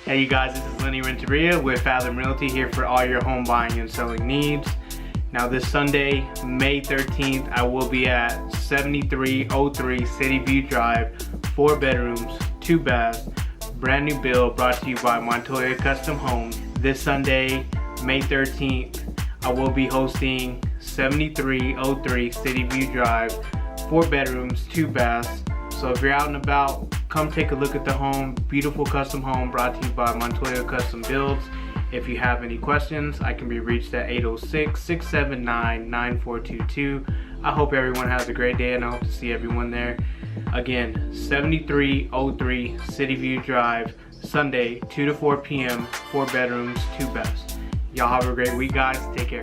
Hey you guys, this is Lenny Renteria with Fathom Realty here for all your home buying and selling needs. Now this Sunday, May 13th, I will be at 7303 City View Drive, 4 bedrooms, 2 baths, brand new build brought to you by Montoya Custom Homes. This Sunday, May 13th, I will be hosting 7303 City View Drive, 4 bedrooms, 2 baths. So if you're out and about, come take a look at the home. Beautiful custom home brought to you by Montoya Custom Builds. If you have any questions, I can be reached at 806-679-9422. I hope everyone has a great day and I hope to see everyone there. Again, 7303 City View Drive, Sunday, 2 to 4 p.m., 4 bedrooms, 2 baths. Y'all have a great week, guys. Take care.